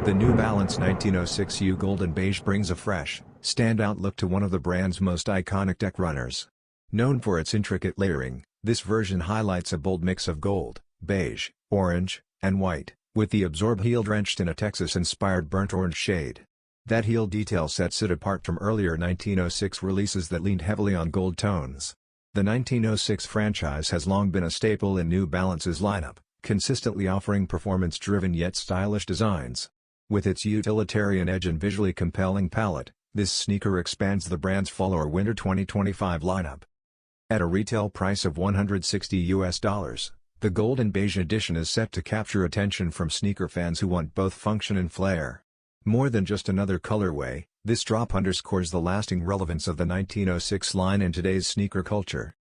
The New Balance 1906 U Golden Beige brings a fresh, standout look to one of the brand's most iconic deck runners. Known for its intricate layering, this version highlights a bold mix of gold, beige, orange, and white, with the ABZORB heel drenched in a Texas-inspired burnt orange shade. That heel detail sets it apart from earlier 1906 releases that leaned heavily on gold tones. The 1906 franchise has long been a staple in New Balance's lineup, consistently offering performance-driven yet stylish designs. With its utilitarian edge and visually compelling palette, this sneaker expands the brand's fall or winter 2025 lineup. At a retail price of $160, the Golden Beige edition is set to capture attention from sneaker fans who want both function and flair. More than just another colorway, this drop underscores the lasting relevance of the 1906 line in today's sneaker culture.